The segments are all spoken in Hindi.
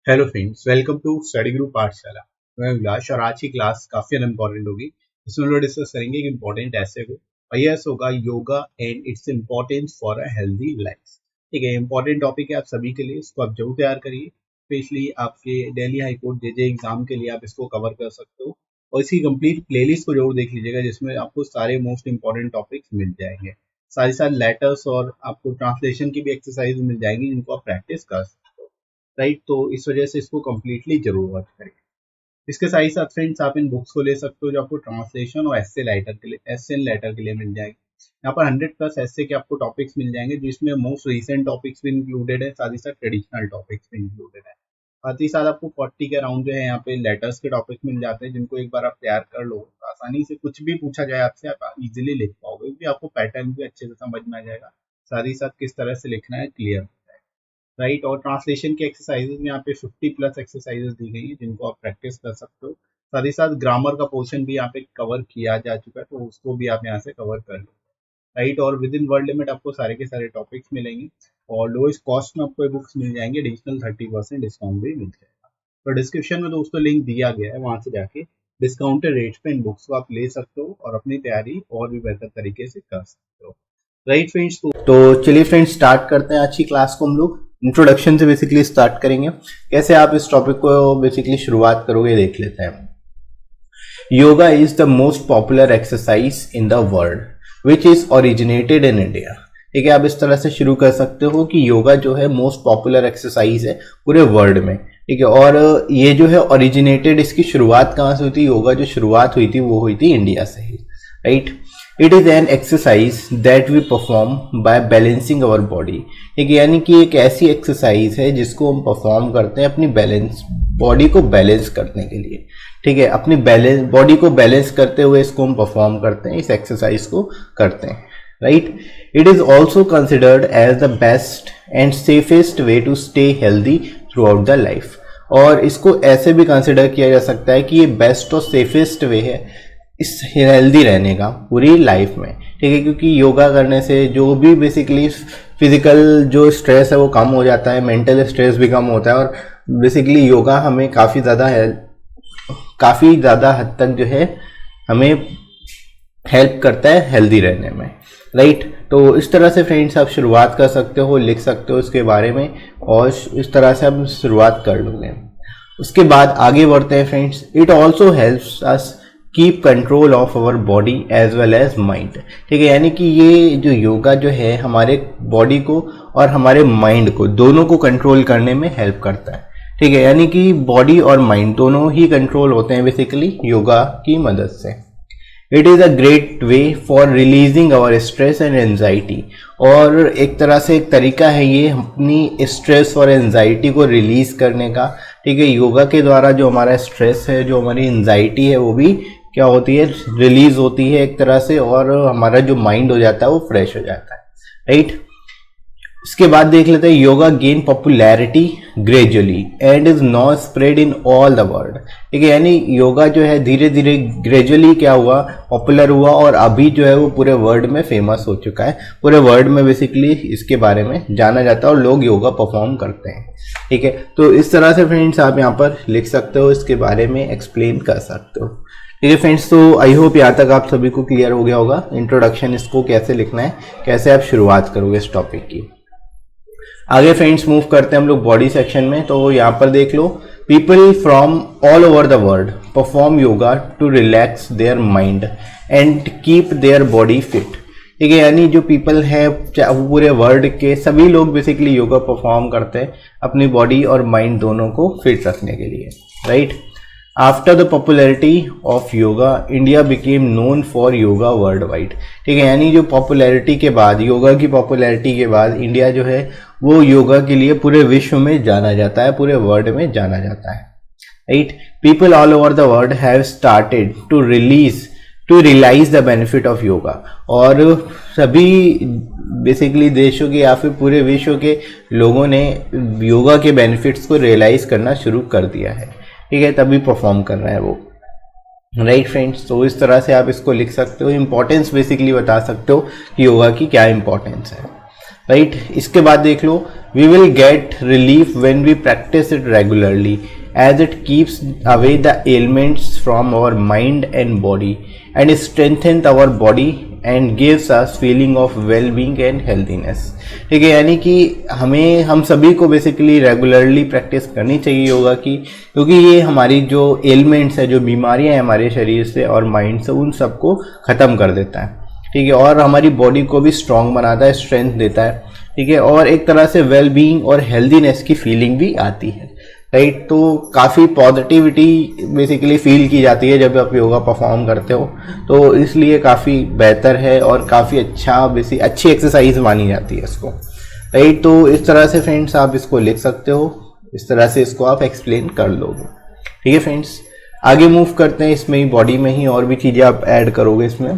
Hello friends, welcome to study group पाठशाला। मैं अभिलाष और आज की क्लास काफी इम्पोर्टेंट होगी। इसमें हम लोग डिस्कस करेंगे कि इम्पोर्टेंट ऐसे को यस होगा yoga and its importance for a healthy life. ठीक है, इंपॉर्टेंट टॉपिक है आप सभी के लिए, इसको आप जरूर तैयार करिए। स्पेशली आपके दिल्ली हाई कोर्ट जे एग्जाम के लिए आप इसको कवर कर सकते हो और इसकी कंप्लीट प्लेलिस्ट को जरूर देख लीजिएगा जिसमें आपको सारे मोस्ट इंपॉर्टेंट टॉपिक्स मिल जाएंगे। साथ ही साथ लेटर्स और आपको ट्रांसलेशन की भी एक्सरसाइज मिल जाएंगी जिनको आप प्रैक्टिस कर सकते हो। राइट, तो इस वजह से इसको कम्प्लीटली जरूर वर्क करें। इसके साथ ही साथ फ्रेंड्स आप इन बुक्स को ले सकते हो जो आपको ट्रांसलेशन और एस्से राइटर के लिए एस्से एंड लेटर के लिए मिल जाएगी। यहाँ पर 100+ एस्से के आपको टॉपिक्स मिल जाएंगे जिसमें मोस्ट रीसेंट टॉपिक्स भी इंक्लूडेड है, साथ ही साथ ट्रेडिशनल टॉपिक्स भी इंक्लूडेड है। साथ ही साथ आपको 40 के अराउंड जो है यहाँ पे लेटर्स के टॉपिक मिल जाते हैं जिनको एक बार आप तैयार कर लो तो आसानी से कुछ भी पूछा जाए आपसे आप इजीली लिख पाओगे, क्योंकि आपको पैटर्न भी अच्छे से समझ में आ जाएगा। साथ ही साथ किस तरह से लिखना है क्लियर, राइट। और ट्रांसलेशन की एक्सरसाइजेज में यहाँ पे 50+ एक्सरसाइजेज दी गई हैं जिनको आप प्रैक्टिस कर सकते हो। साथ ही साथ ग्रामर का पोर्शन भी यहाँ पे कवर किया जा चुका है तो उसको भी आप यहाँ से कवर कर लो, राइट। और विद इन वर्ड लिमिट आपको सारे के सारे टॉपिक्स मिलेंगे और लोएस्ट कॉस्ट में आपको बुक्स मिल जाएंगे, एडिशनल 30% डिस्काउंट भी मिल जाएगा। तो डिस्क्रिप्शन में दोस्तों लिंक दिया गया है, वहां से जाके डिस्काउंटेड रेट पे इन बुक्स को आप ले सकते हो और अपनी तैयारी और भी बेहतर तरीके से कर सकते हो, राइट फ्रेंड्स। तो चलिए फ्रेंड्स स्टार्ट करते हैं आज की क्लास को। हम लोग इंट्रोडक्शन से बेसिकली स्टार्ट करेंगे, कैसे आप इस टॉपिक को बेसिकली शुरुआत करोगे देख लेते हैं। Yoga is the most popular exercise in the world which is originated in India. ठीक है, आप इस तरह से शुरू कर सकते हो कि योगा जो है मोस्ट पॉपुलर एक्सरसाइज है पूरे वर्ल्ड में। ठीक है, और ये जो है ओरिजिनेटेड, इसकी शुरुआत कहाँ से हुई थी? योगा जो शुरुआत हुई थी वो हुई थी इंडिया से ही, right. It is an exercise that we perform by balancing our body. ठीक है, यानी कि एक ऐसी एक्सरसाइज है जिसको हम परफॉर्म करते हैं अपनी बॉडी को बैलेंस करने के लिए। ठीक है, अपनी बॉडी को बैलेंस करते हुए इसको हम परफॉर्म करते हैं, इस एक्सरसाइज को करते हैं, right. It is also considered as the best and safest way to stay healthy throughout the life. और इसको ऐसे भी कंसिडर किया जा सकता है कि ये बेस्ट और सेफेस्ट वे है इस हेल्दी रहने का पूरी लाइफ में। ठीक है, क्योंकि योगा करने से जो भी बेसिकली फिजिकल जो स्ट्रेस है वो कम हो जाता है, मेंटल स्ट्रेस भी कम होता है और बेसिकली योगा हमें काफ़ी ज़्यादा हद तक जो है हमें हेल्प करता है हेल्दी रहने में, राइट। तो इस तरह से फ्रेंड्स आप शुरुआत कर सकते हो, लिख सकते हो इसके बारे में और इस तरह से आप शुरुआत कर लोगे। उसके बाद आगे बढ़ते हैं friends. It also helps us keep control of our body as well as mind. ठीक है, यानी कि ये जो योगा जो है हमारे बॉडी को और हमारे माइंड को दोनों को कंट्रोल करने में हेल्प करता है। ठीक है, यानी कि बॉडी और माइंड दोनों ही कंट्रोल होते हैं बेसिकली योगा की मदद से। It is a great way for releasing our stress and anxiety. और एक तरह से एक तरीका है ये अपनी स्ट्रेस और एनजाइटी को रिलीज करने का। ठीक है, योगा के द्वारा जो हमारा स्ट्रेस है, जो हमारी एनजाइटी है, वो भी क्या होती है, रिलीज होती है एक तरह से, और हमारा जो माइंड हो जाता है वो फ्रेश हो जाता है, राइट। इसके बाद देख लेते हैं yoga gain popularity gradually and is now spread in all the world. ठीक है, यानी योगा जो है धीरे धीरे ग्रेजुअली क्या हुआ, पॉपुलर हुआ और अभी जो है वो पूरे वर्ल्ड में फेमस हो चुका है। पूरे वर्ल्ड में बेसिकली इसके बारे में जाना जाता है और लोग योगा परफॉर्म करते हैं। ठीक है, तो इस तरह से फ्रेंड्स आप यहाँ पर लिख सकते हो, इसके बारे में एक्सप्लेन कर सकते हो। ठीक है फ्रेंड्स, तो आई होप यहाँ तक आप सभी को क्लियर हो गया होगा इंट्रोडक्शन, इसको कैसे लिखना है, कैसे आप शुरुआत करोगे इस टॉपिक की। आगे फ्रेंड्स मूव करते हैं हम लोग बॉडी सेक्शन में। तो यहाँ पर देख लो, people from all over the world perform yoga to relax their mind and keep their body fit. ठीक है, यानी जो पीपल है पूरे वर्ल्ड के सभी लोग बेसिकली योगा परफॉर्म करते हैं अपनी बॉडी और माइंड दोनों को फिट रखने के लिए, right. After the popularity of yoga India became known for yoga world wide. ठीक है, यानी जो पॉपुलैरिटी के बाद, योगा की पॉपुलैरिटी के बाद इंडिया जो है वो योगा के लिए पूरे विश्व में जाना जाता है, पूरे वर्ल्ड में जाना जाता है, right. People all over the world have started to realise the benefit of yoga. और सभी बेसिकली देशों के या फिर पूरे विश्व के लोगों ने योगा के बेनिफिट्स को रियलाइज करना शुरू कर दिया है। ठीक है, तभी परफॉर्म कर रहा है वो, राइट फ्रेंड्स। तो इस तरह से आप इसको लिख सकते हो, इंपॉर्टेंस बेसिकली बता सकते हो कि योगा की क्या इंपॉर्टेंस है। राइट। इसके बाद देख लो, we will get relief when we practice it regularly as it keeps away the ailments from our mind and body and strengthens our body and gives us feeling of well-being and healthiness। ठीक है, यानी कि हम सभी को बेसिकली रेगुलरली प्रैक्टिस करनी चाहिए योगा की, क्योंकि ये हमारी जो एलिमेंट्स है, जो बीमारियां हैं हमारे शरीर से और माइंड से, उन सबको ख़त्म कर देता है। ठीक है, और हमारी बॉडी को भी स्ट्रांग बनाता है, स्ट्रेंथ देता है। ठीक है, और एक तरह से वेल-बीइंग और हेल्दीनेस की फीलिंग भी आती है। राइट, तो काफ़ी पॉजिटिविटी बेसिकली फील की जाती है जब आप योगा परफॉर्म करते हो, तो इसलिए काफ़ी बेहतर है और काफ़ी अच्छी एक्सरसाइज मानी जाती है इसको। राइट, तो इस तरह से फ्रेंड्स आप इसको लिख सकते हो, इस तरह से इसको आप एक्सप्लेन कर लोगे। ठीक है फ्रेंड्स, आगे मूव करते हैं। इसमें ही बॉडी में ही और भी चीज़ें आप ऐड करोगे इसमें।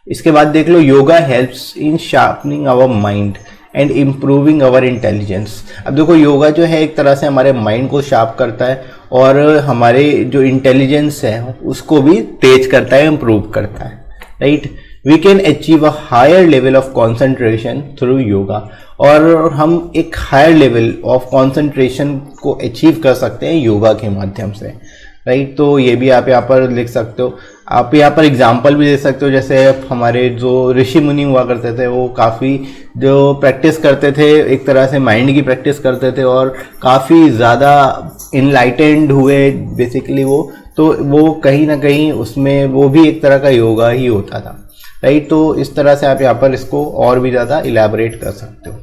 इसके बाद देख लो, yoga helps in sharpening our mind and improving our intelligence. अब देखो, योगा जो है एक तरह से हमारे माइंड को शार्प करता है और हमारे जो इंटेलिजेंस है उसको भी तेज करता है, इम्प्रूव करता है। Right, we can achieve a higher level of concentration through yoga, और हम एक हायर लेवल ऑफ कॉन्सेंट्रेशन को अचीव कर सकते हैं योगा के माध्यम से। राइट, तो ये भी आप यहाँ पर लिख सकते हो। आप यहाँ पर एग्जाम्पल भी दे सकते हो, जैसे हमारे जो ऋषि मुनि हुआ करते थे वो काफ़ी जो प्रैक्टिस करते थे, एक तरह से माइंड की प्रैक्टिस करते थे और काफ़ी ज़्यादा इनलाइटेंड हुए बेसिकली वो, तो वो कहीं ना कहीं उसमें वो भी एक तरह का योगा ही होता था। राइट, तो इस तरह से आप यहाँ पर इसको और भी ज़्यादा इलेबोरेट कर सकते हो।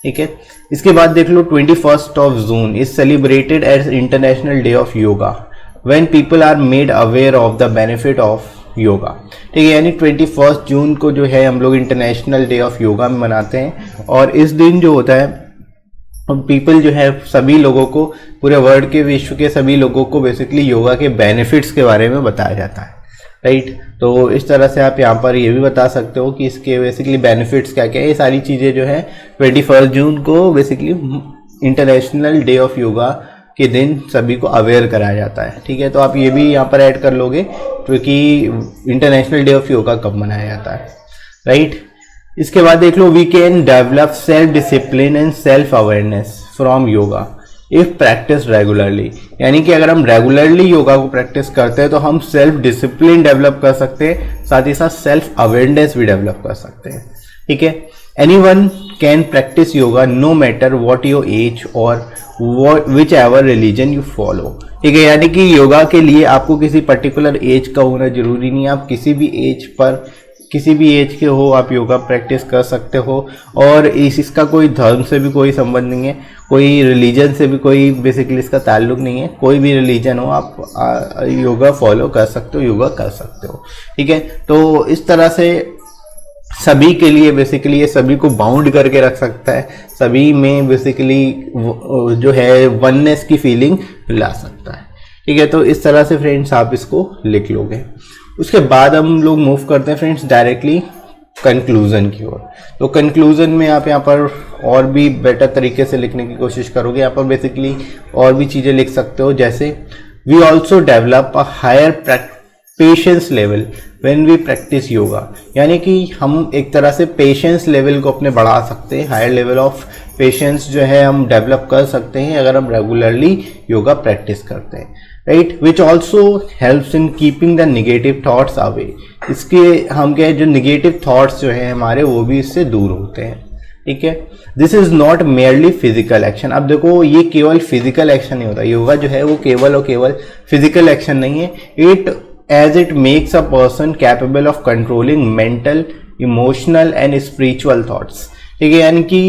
ठीक है, इसके बाद देख लो, 21 June is celebrated as international day of yoga when people are made aware of the benefit of yoga. ठीक है, यानी 21 जून को जो है हम लोग इंटरनेशनल डे ऑफ योगा में मनाते हैं, और इस दिन जो होता है पीपल जो है सभी लोगों को, पूरे वर्ल्ड के, विश्व के सभी लोगों को बेसिकली योगा के बेनिफिट्स के बारे में बताया जाता है। राइट, तो इस तरह से आप यहाँ पर ये भी बता सकते हो कि इसके बेसिकली बेनिफिट्स क्या क्या है। ये सारी चीज़ें जो है 21 जून को basically international day of yoga के दिन सभी को अवेयर कराया जाता है। ठीक है, तो आप ये भी यहाँ पर ऐड कर लोगे, क्योंकि इंटरनेशनल डे ऑफ योगा कब मनाया जाता है। राइट, इसके बाद देख लो, we can develop self discipline and self awareness from yoga if practice regularly. यानी कि अगर हम रेगुलरली योगा को प्रैक्टिस करते हैं तो हम सेल्फ डिसिप्लिन डेवलप कर सकते हैं, साथ ही साथ सेल्फ अवेयरनेस भी डेवलप कर सकते हैं। ठीक है, anyone can practice yoga no matter what your age or whichever religion you follow. ठीक है, यानी कि योगा के लिए आपको किसी पर्टिकुलर एज का होना जरूरी नहीं है, आप किसी भी एज पर, किसी भी एज के हो, आप योगा प्रैक्टिस कर सकते हो, और इसका कोई धर्म से भी कोई संबंध नहीं है, कोई रिलीजन से भी कोई बेसिकली इसका ताल्लुक नहीं है। कोई भी रिलीजन हो, आप योगा फॉलो कर सकते हो, योगा कर सकते हो। ठीक है, तो इस तरह से सभी के लिए बेसिकली ये सभी को बाउंड करके रख सकता है, सभी में बेसिकली जो है वननेस की फीलिंग ला सकता है। ठीक है, तो इस तरह से फ्रेंड्स आप इसको लिख लोगे। उसके बाद हम लोग मूव करते हैं फ्रेंड्स डायरेक्टली कंक्लूजन की ओर। तो कंक्लूजन में आप यहाँ पर और भी बेटर तरीके से लिखने की कोशिश करोगे। यहाँ पर बेसिकली और भी चीज़ें लिख सकते हो, जैसे we also develop a higher patience level when we practise yoga. यानी कि हम एक तरह से पेशेंस लेवल को अपने बढ़ा सकते हैं, हायर लेवल ऑफ पेशेंस जो है हम डेवलप कर सकते हैं अगर हम रेगुलरली योगा प्रैक्टिस करते हैं। Right, which also helps in keeping the negative thoughts away. इसके हम क्या है, जो निगेटिव थॉट्स जो है हमारे, वो भी इससे दूर होते हैं। ठीक है, this is not merely physical action. अब देखो, ये केवल फिजिकल एक्शन नहीं होता, योगा जो है वो केवल और केवल फिजिकल एक्शन नहीं है। It as it makes a person capable of controlling mental, emotional and spiritual thoughts। ठीक है, यानी कि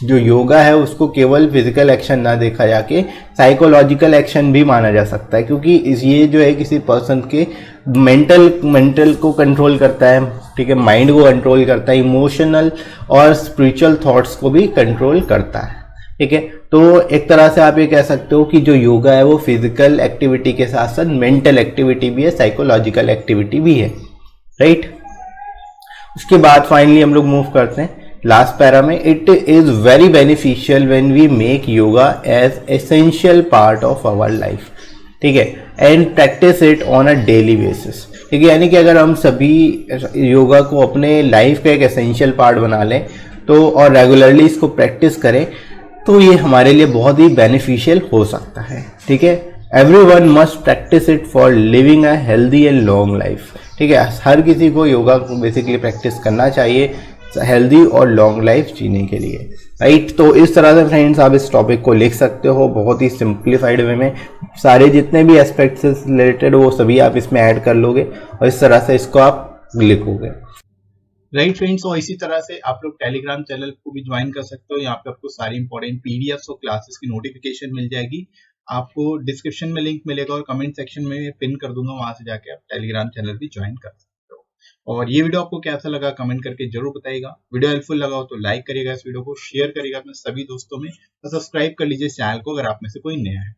जो योगा है उसको केवल फिजिकल एक्शन ना देखा जाके साइकोलॉजिकल एक्शन भी माना जा सकता है, क्योंकि ये जो है किसी पर्सन के मेंटल को कंट्रोल करता है। ठीक है, माइंड को कंट्रोल करता है, इमोशनल और स्पिरिचुअल थॉट्स को भी कंट्रोल करता है। ठीक है, तो एक तरह से आप ये कह सकते हो कि जो योगा है वो फिजिकल एक्टिविटी के साथ साथ मेंटल एक्टिविटी भी है, साइकोलॉजिकल एक्टिविटी भी है। राइट, उसके बाद फाइनली हम लोग मूव करते हैं लास्ट पैरा में। It is very beneficial when we make yoga as essential part of our life. ठीक है, and practise it on a daily basis. ठीक है, यानी कि अगर हम सभी योगा को अपने लाइफ का एक एसेंशियल पार्ट बना लें तो और रेगुलरली इसको प्रैक्टिस करें तो ये हमारे लिए बहुत ही बेनिफिशियल हो सकता है। ठीक है, everyone must practice it for living a healthy and long life. ठीक है, हर किसी को योगा को बेसिकली प्रैक्टिस करना चाहिए हेल्दी और लॉन्ग लाइफ जीने के लिए, राइट। तो इस तरह से फ्रेंड्स आप इस टॉपिक को लिख सकते हो बहुत ही सिंप्लीफाइड वे में, सारे जितने भी एस्पेक्ट्स से रिलेटेड वो सभी आप इसमें ऐड कर लोगे और इस तरह से इसको आप लिखोगे। राइट फ्रेंड्स, और इसी तरह से आप लोग टेलीग्राम चैनल को भी ज्वाइन कर सकते हो। यहाँ पे आपको सारी इंपॉर्टेंट पीडीएफ्स और क्लासेस की नोटिफिकेशन मिल जाएगी। आपको डिस्क्रिप्शन में लिंक मिलेगा और कमेंट सेक्शन में पिन कर दूंगा, वहां से जाके आप टेलीग्राम चैनल भी ज्वाइन कर सकते हो। और ये वीडियो आपको कैसा लगा कमेंट करके जरूर बताइएगा। वीडियो हेल्पफुल लगा हो तो लाइक करिएगा, इस वीडियो को शेयर करिएगा अपने सभी दोस्तों में और सब्सक्राइब कर लीजिए चैनल को अगर आप में से कोई नया है।